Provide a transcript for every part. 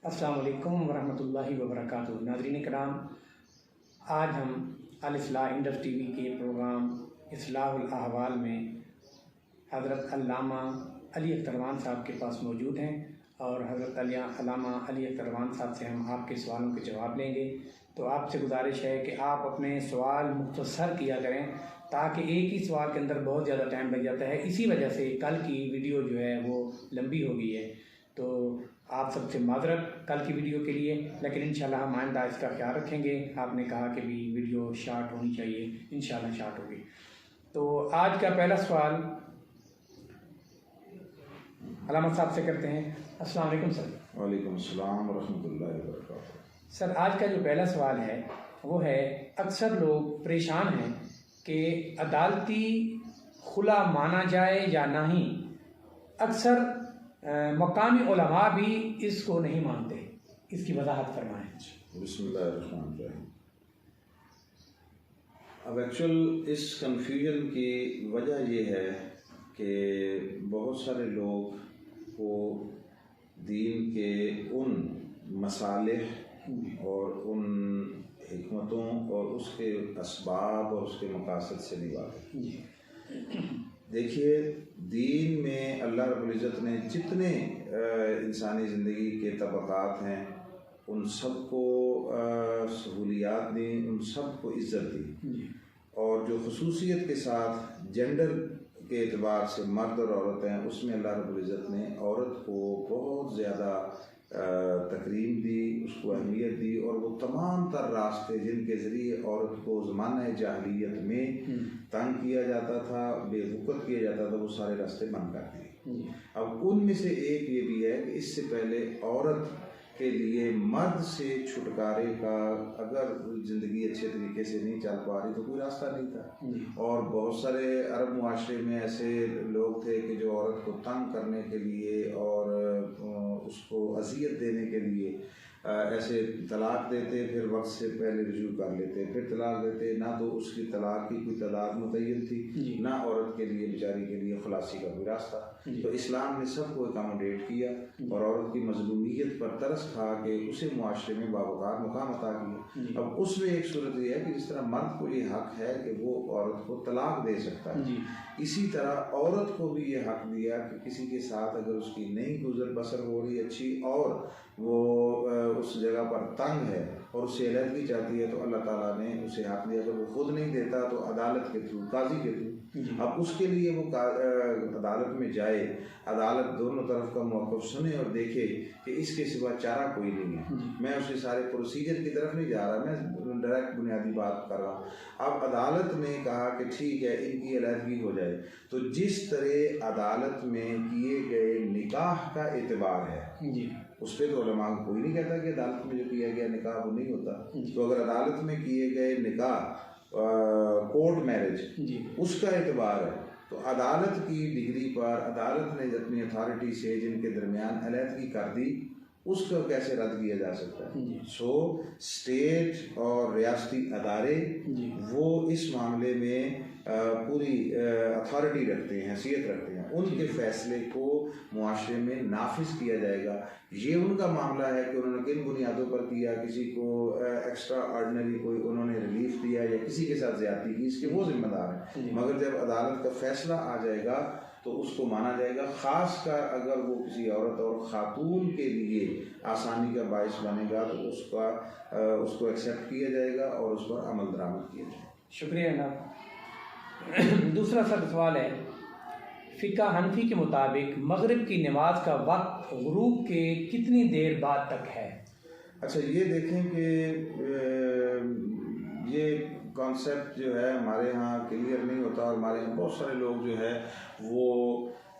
अस्सलाम वालेकुम वरहमतुल्लाहि वबरकातुहू। नाज़रीन कराम, आज हम अल इस्लाह इंडस टीवी के प्रोग्राम इस्लाहुल अहवाल में हज़रत अल्लामा अली अख्तर साहब के पास मौजूद हैं और हज़रत अल्लामा अली अख्तर साहब से हम आपके सवालों के जवाब लेंगे। तो आपसे गुजारिश है कि आप अपने सवाल मुख्तसर किया करें ताकि एक ही सवाल के अंदर बहुत ज़्यादा टाइम लग जाता है। इसी वजह से कल की वीडियो जो है वो लंबी हो गई है। तो आप सबसे माजरत कल की वीडियो के लिए, लेकिन इंशाल्लाह हम आइंदा इसका ख्याल रखेंगे। आपने कहा कि भी वीडियो शार्ट होनी चाहिए, इंशाल्लाह शार्ट होगी। तो आज का पहला सवाल अल्लामा साहब से करते हैं। अस्सलाम वालेकुम सर। वालेकुम अस्सलाम रहमतुल्लाहि व बरकातुहू। सर, आज का जो पहला सवाल है वो है, अक्सर लोग परेशान हैं कि अदालती खुला माना जाए या नहीं। अक्सर मकामी उलमा भी इसको नहीं मानते, इसकी वजाहत फरमाएं। बिस्मिल्लाहिर्रहमानिर्रहीम। अब एक्चुअल इस कन्फ्यूजन की वजह ये है कि बहुत सारे लोग को दीन के उन मसालिह और उन हिकमतों और उसके असबाब और उसके मकासद से नहीं वाकिफ़। देखिए, दीन में अल्लाह रब्बुल इज़्ज़त ने जितने इंसानी ज़िंदगी के तबक़ात हैं उन सबको सहूलियात दी, उन सबको इज़्ज़त दी, और जो ख़ुसूसियत के साथ जेंडर के एतबार से मर्द और औरत हैं उसमें अल्लाह रब्बुल इज़्ज़त ने औरत को बहुत ज़्यादा तकरीम दी, उसको अहमियत दी, और वो तमाम तर रास्ते जिनके ज़रिए औरत को ज़माने जाहिलियत में तंग किया जाता था, बेवकूफ़ किया जाता था, वो सारे रास्ते बंद कर दिए। अब उनमें से एक ये भी है कि इससे पहले औरत के लिए मर्द से छुटकारे का अगर ज़िंदगी अच्छे तरीके से नहीं चल पा रही तो कोई रास्ता नहीं था। और बहुत सारे अरब मुआशरे में ऐसे लोग थे कि जो औरत को तंग करने के लिए और उसको अज़ियत देने के लिए ऐसे तलाक देते, फिर वक्त से पहले रुजू कर लेते, फिर तलाक देते, ना तो उसकी तलाक की कोई तादाद मुतय्यन थी, ना औरत के लिए बेचारी के लिए खलासी का कोई रास्ता। तो इस्लाम ने सबको अकोमोडेट किया और औरत की मजलूमियत पर तरस खा के उसे मुआशरे में बावकार मुकाम अता किया। अब उसमें एक सूरत यह है कि जिस तरह मर्द को ये हक है कि वो औरत को तलाक दे सकता है, इसी तरह औरत को भी ये हक दिया कि किसी के साथ अगर उसकी नहीं गुजर बसर हो रही अच्छी और वो उस जगह पर तंग है और उससे अलहदगी चाहती है तो अल्लाह ताला ने उसे हक दिया। अगर वो खुद नहीं देता तो अदालत के थ्रू, काजी के थ्रू, अब उसके लिए वो अदालत में जाए, अदालत दोनों तरफ का मौक़िफ़ सुने और देखे कि इसके सिवा चारा कोई नहीं है। मैं उसके सारे प्रोसीजर की तरफ नहीं जा रहा, मैं डायरेक्ट बुनियादी बात कर रहा हूँ। अब अदालत ने कहा कि ठीक है इनकी अलहदगी हो जाए, तो जिस तरह अदालत में किए गए निकाह का एतबार है उस पर तो उलमा कोई नहीं कहता कि अदालत में जो किया गया निकाह वो नहीं होता। तो अगर अदालत में किए गए निकाह कोर्ट मैरिज उसका एतबार है तो अदालत की डिग्री पर अदालत ने अपनी अथॉरिटी से जिनके दरमियान अलहदगी कर दी उसको कैसे रद्द किया जा सकता है। सो स्टेट और रियासती अदारे वो इस मामले में पूरी अथॉरिटी रखते हैं, हैसियत रखते हैं, उनके फैसले को मुआशरे में नाफिज किया जाएगा। ये उनका मामला है कि उन्होंने किन बुनियादों पर किया, किसी को एक्स्ट्रा ऑर्डिनरी कोई उन्होंने रिलीफ दिया या किसी के साथ ज्यादती की, इसके वो जिम्मेदार हैं। मगर जब अदालत का फैसला आ जाएगा तो उसको माना जाएगा, ख़ास कर अगर वो किसी औरत और ख़ातून के लिए आसानी का बायस बनेगा तो उसको एक्सेप्ट किया जाएगा और उस पर अमल दरामद किया जाएगा। शुक्रिया जनाब। दूसरा सवाल है, फ़िक़्ह हनफी के मुताबिक मगरिब की नमाज का वक्त गुरूब के कितनी देर बाद तक है? अच्छा, ये देखें कि ये कॉन्सेप्ट जो है हमारे यहाँ क्लियर नहीं होता और हमारे यहाँ बहुत सारे लोग जो है वो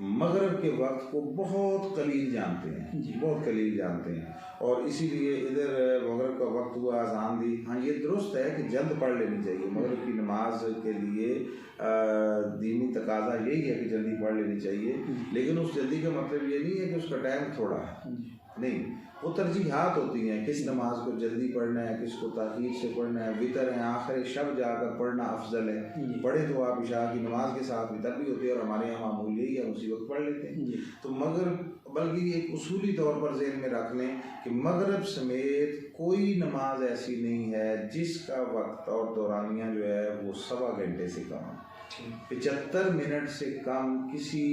मगरिब के वक्त को बहुत कलील जानते हैं, बहुत कलील जानते हैं, और इसीलिए इधर मगरिब का वक्त हुआ, अज़ान दी। हाँ, ये दुरुस्त है कि जल्द पढ़ लेनी चाहिए। मगरिब की नमाज के लिए दीनी तकाजा यही है कि जल्दी पढ़ लेनी चाहिए, लेकिन उस जल्दी का मतलब ये नहीं है कि उसका टाइम थोड़ा है, नहीं, वो तरजीहात होती हैं, किस नमाज को जल्दी पढ़ना है, किसको ताख़ीर से पढ़ना है, वितर है, आखिर शब जाकर पढ़ना अफजल है। पढ़े तो आप इशा की नमाज के साथ वितर भी होती है और हमारे यहाँ मामूल यही है, उसी वक्त पढ़ लेते हैं। तो मगर बल्कि एक उसूली तौर पर ज़हन में रख लें कि मगरिब समेत कोई नमाज ऐसी नहीं है जिसका वक्त और दौरानिया जो है वो 1.25 घंटे से कम है। 75 मिनट से कम किसी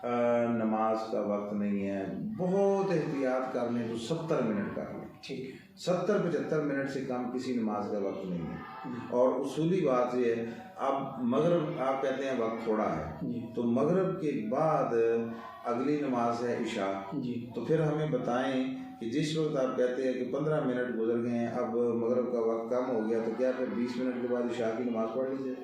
नमाज का वक्त नहीं है। बहुत एहतियात कर लें तो 70 मिनट कर लें, ठीक है। 70-75 मिनट से कम किसी नमाज का वक्त नहीं है। और उसूली बात ये है, अब मगरिब आप कहते हैं वक्त थोड़ा है, तो मगरिब के बाद अगली नमाज है इशा। तो फिर हमें बताएं कि जिस वक्त आप कहते हैं कि 15 मिनट गुजर गए हैं, अब मगरिब का वक्त कम हो गया, तो क्या फिर 20 मिनट के बाद इशा की नमाज पढ़ लीजिए?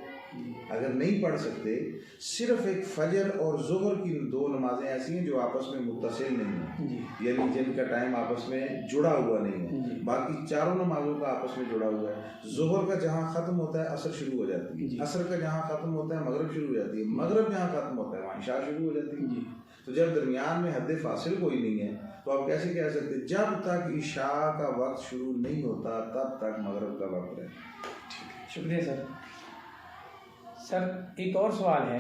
अगर नहीं पढ़ सकते, सिर्फ एक फजर और ज़ुहर की 2 नमाजें ऐसी हैं जो आपस में मुत्तसिल नहीं है, यानी जिनका टाइम आपस में जुड़ा हुआ नहीं है। बाकी चारों नमाजों का आपस में जुड़ा हुआ है। ज़ुहर का जहाँ ख़त्म होता है असर शुरू हो जाती है, असर का जहाँ ख़त्म होता है मगरिब शुरू हो जाती है, मगरिब जहाँ ख़त्म होता है वहाँ इशा शुरू हो जाती है। तो जब दरमियान में हद फासिल कोई नहीं है, तो आप कैसे कह सकते जब तक इशा का वक्त शुरू नहीं होता तब तक मगरिब का वक्त है? शुक्रिया सर। सर एक और सवाल है,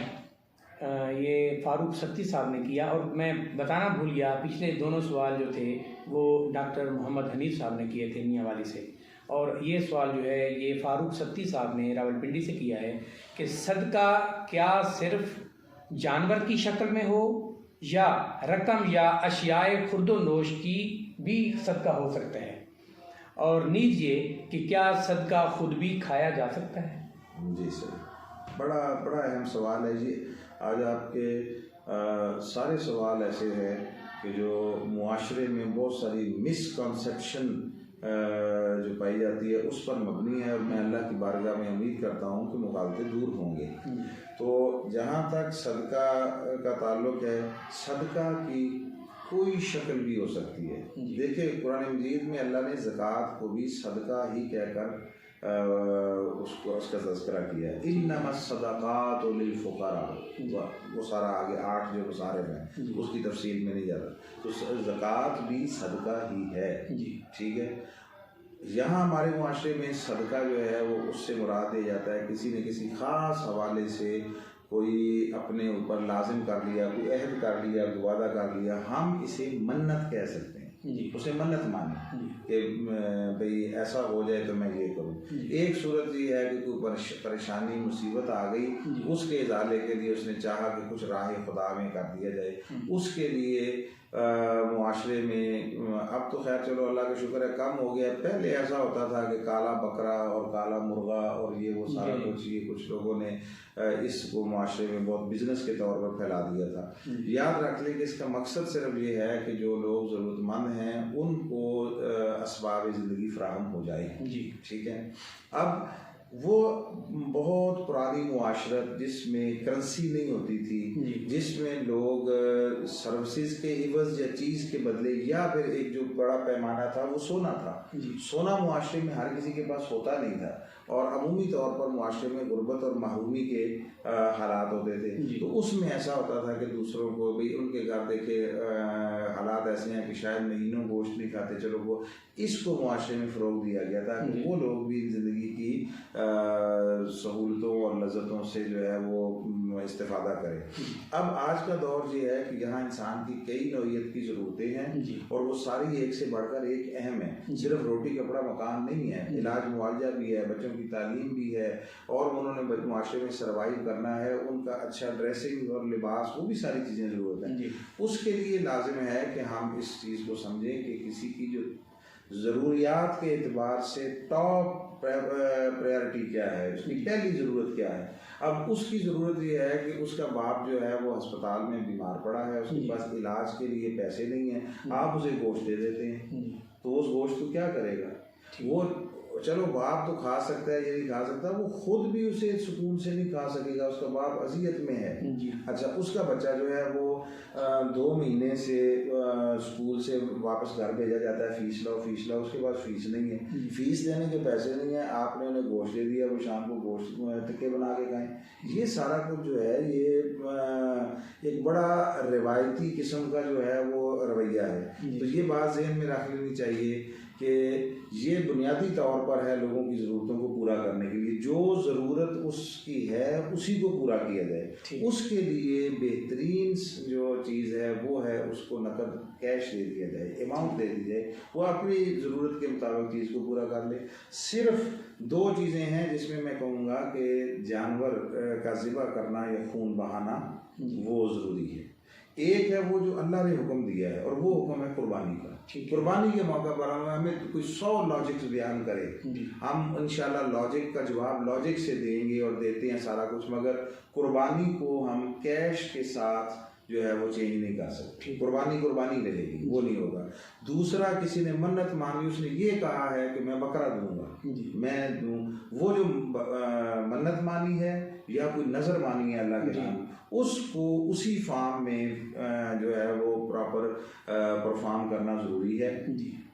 ये फारूक सत्ती साहब ने किया, और मैं बताना भूल गया, पिछले दोनों सवाल जो थे वो डॉक्टर मोहम्मद हनीफ साहब ने किए थे मियांवाली से, और ये सवाल जो है ये फारूक सत्ती साहब ने रावलपिंडी से किया है कि सदका क्या सिर्फ जानवर की शक्ल में हो या रकम या अशियाए खुर्दो नोश की भी सदका हो सकता है, और नीज ये कि क्या सदका खुद भी खाया जा सकता है? जी सर, बड़ा अहम सवाल है जी। आज आपके सारे सवाल ऐसे हैं कि जो मुआशरे में बहुत सारी मिसकॉन्सेप्शन जो पाई जाती है उस पर मबनी है, और मैं अल्लाह की बारगाह में उम्मीद करता हूँ कि मुखालते दूर होंगे। तो जहाँ तक सदका का ताल्लुक़ है, सदका की कोई शक्ल भी हो सकती है। देखिए कुरान मजीद में अल्लाह ने ज़कात को भी सदका ही कहकर उसका तज़किरा किया है। इन्नमस्सदक़ातु लिलफ़ुक़रा, वो सारा आगे 8 जो मसारे हैं उसकी तफसील में नहीं जाता, तो ज़कात भी सदका ही है। ठीक है। यहाँ हमारे मुआशरे में सदका जो है वो उससे मुराद दिया जाता है किसी न किसी ख़ास हवाले से कोई अपने ऊपर लाजिम कर लिया, कोई अहद कर लिया, कोई वादा कर लिया, हम इसे मन्नत कह सकते हैं। उसे मन्नत माने कि भाई ऐसा हो जाए तो मैं ये करूँ। एक सूरत ये है कि कोई परेशानी मुसीबत आ गई, उसके इजाले के लिए उसने चाहा कि कुछ राह खुदा में कर दिया जाए, उसके लिए मुआशरे में अब तो खैर चलो अल्लाह का शुक्र है कम हो गया। पहले ऐसा होता था कि काला बकरा और काला मुर्गा और ये वो सारा कुछ, ये कुछ लोगों ने इसको मुआशरे में बहुत बिजनेस के तौर पर फैला दिया था। याद रख लें कि इसका मकसद सिर्फ ये है कि जो लोग ज़रूरतमंद हैं उनको असबाब ज़िंदगी फराहम हो जाए। ठीक है। अब वो बहुत पुरानी मुआशरत जिसमें करेंसी नहीं होती थी, जिसमें लोग सर्विसेज के इवज़ या चीज़ के बदले, या फिर एक जो बड़ा पैमाना था वो सोना था। सोना मुआशरे में हर किसी के पास होता नहीं था, और अमूमी तौर पर मुआशरे में गुर्बत और महरूमी के हालात होते थे। तो उसमें ऐसा होता था कि दूसरों को भी उनके घर देखे हालात ऐसे हैं कि शायद महीनों गोश्त नहीं खाते, चलो वो इसको मुआशरे में फ़रोग़ दिया गया था कि वो लोग भी ज़िंदगी की सहूलतों और लज़्ज़तों से जो है वो इस्तेफ़ादा करें। अब आज का दौर ये है कि यहाँ इंसान की कई नौइयत की ज़रूरतें हैं, और वो सारी एक से बढ़कर एक अहम है। सिर्फ रोटी कपड़ा मकान नहीं है, इलाज मुआवजा भी है, बच्चों की तालीम भी है, और उन्होंने मुआशरे में सर्वाइव करना है, उनका अच्छा ड्रेसिंग और लिबास, वो भी सारी चीज़ें ज़रूरत हैं। उसके लिए लाजिम है कि हम इस चीज़ को समझें कि किसी की जो ज़रूरियात के एतबार से टॉप प्रायोरिटी क्या है, उसकी पहली ज़रूरत क्या है। अब उसकी ज़रूरत ये है कि उसका बाप जो है वो अस्पताल में बीमार पड़ा है, उसके पास इलाज के लिए पैसे नहीं हैं, आप उसे गोश्त दे देते हैं, तो उस गोश्त को क्या करेगा वो? चलो बाप तो खा सकता है, ये नहीं खा सकता, वो खुद भी उसे सुकून से नहीं खा सकेगा, उसका बाप अज़ियत में है। अच्छा, उसका बच्चा जो है वो 2 महीने से स्कूल से वापस घर भेजा जाता है, फीस लाओ, उसके पास फीस नहीं है, फीस देने के पैसे नहीं है, आपने उन्हें गोश्त दे दिया, वो शाम को गोश्त टिक्के बना के खाएं। ये सारा कुछ जो है ये एक बड़ा रिवायती किस्म का जो है वो रवैया है। तो ये बात ज़हन में रख लेनी चाहिए कि ये बुनियादी तौर पर है लोगों की ज़रूरतों को पूरा करने के लिए, जो ज़रूरत उसकी है उसी को पूरा किया जाए। उसके लिए बेहतरीन जो चीज़ है वो है उसको नकद कैश दे दिया जाए, अमाउंट दे दी जाए, वो अपनी ज़रूरत के मुताबिक चीज़ को पूरा कर ले। सिर्फ 2 चीज़ें हैं जिसमें मैं कहूँगा कि जानवर का ज़िबा करना या खून बहाना वो ज़रूरी है। एक है वो जो अल्लाह ने हुक्म दिया है और वो हुक्म है कुर्बानी का। कुर्बानी के मौका पर हमें कोई 100 लॉजिक्स बयान करे, हम इंशाल्लाह लॉजिक का जवाब लॉजिक से देंगे और देते हैं सारा कुछ, मगर कुर्बानी को हम कैश के साथ जो है वो चेंज नहीं कर सकते। कुर्बानी रहेगी, वो नहीं होगा। दूसरा, किसी ने मन्नत मांगी, उसने ये कहा है कि मैं बकरा दूंगा, मैं दूं, वो जो मन्नत मानी है या कोई नज़र मानी है अल्लाह के नाम, उसको उसी फॉर्म में जो है वो प्रॉपर परफॉर्म करना ज़रूरी है।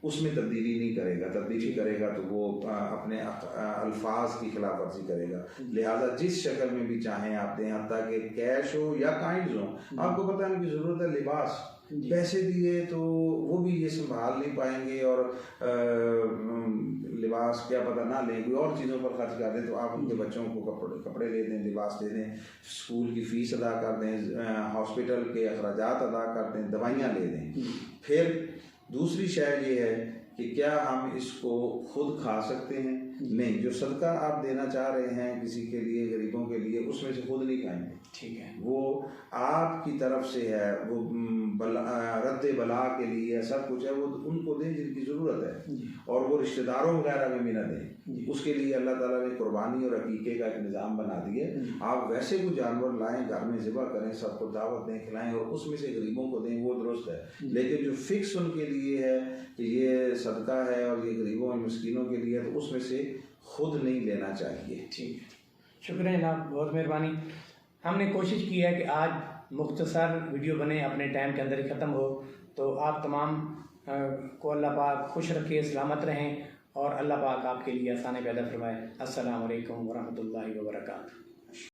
उसमें तब्दीली नहीं करेगा, तब्दीली करेगा तो वो अपने अल्फाज की खिलाफ वर्जी करेगा। लिहाजा जिस शक्ल में भी चाहें आप दें, हत्ता कि कैश हो या काइंड्स हो। आपको पता है उनकी ज़रूरत है लिबास, पैसे दिए तो वो भी ये संभाल नहीं पाएंगे और लिबास क्या पता ना लें, कोई और चीज़ों पर खर्च कर दें, तो आप उनके बच्चों को कपड़े दे दें, लिबास दे दें, स्कूल की फ़ीस अदा कर दें, हॉस्पिटल के अखराजात अदा कर दें, दवाइयाँ ले दें। फिर दूसरी शय ये है कि क्या हम इसको खुद खा सकते हैं? नहीं। जो सदका आप देना चाह रहे हैं किसी के लिए, गरीबों के लिए, उसमें से खुद नहीं खाएंगे, ठीक है, वो आपकी तरफ से है, वो रद्द बला के लिए सब कुछ है, वो उनको दें जिनकी ज़रूरत है, और वो रिश्तेदारों वगैरह में भी ना दें। उसके लिए अल्लाह ताला ने कुर्बानी और अकीके का एक निज़ाम बना दिए। आप वैसे कोई जानवर लाएं, घर में ज़िबा करें, सबको दावत दें, खिलाएं और उसमें से गरीबों को दें, वो दुरुस्त है। लेकिन जो फिक्स उनके लिए है कि ये सदका है और ये गरीबों और मिस्कीनों के लिए है, तो उसमें से खुद नहीं लेना चाहिए। ठीक है, शुक्रिया जनाब, बहुत मेहरबानी। हमने कोशिश की है कि आज मुख्तसर वीडियो बने, अपने टाइम के अंदर ही ख़त्म हो, तो आप तमाम को अल्लाह पाक खुश रखे, सलामत रहें और अल्लाह पाक आपके लिए आसानी पैदा फरमाए। अस्सलामु अलैकुम वरहमतुल्लाहि वबरकातुहू।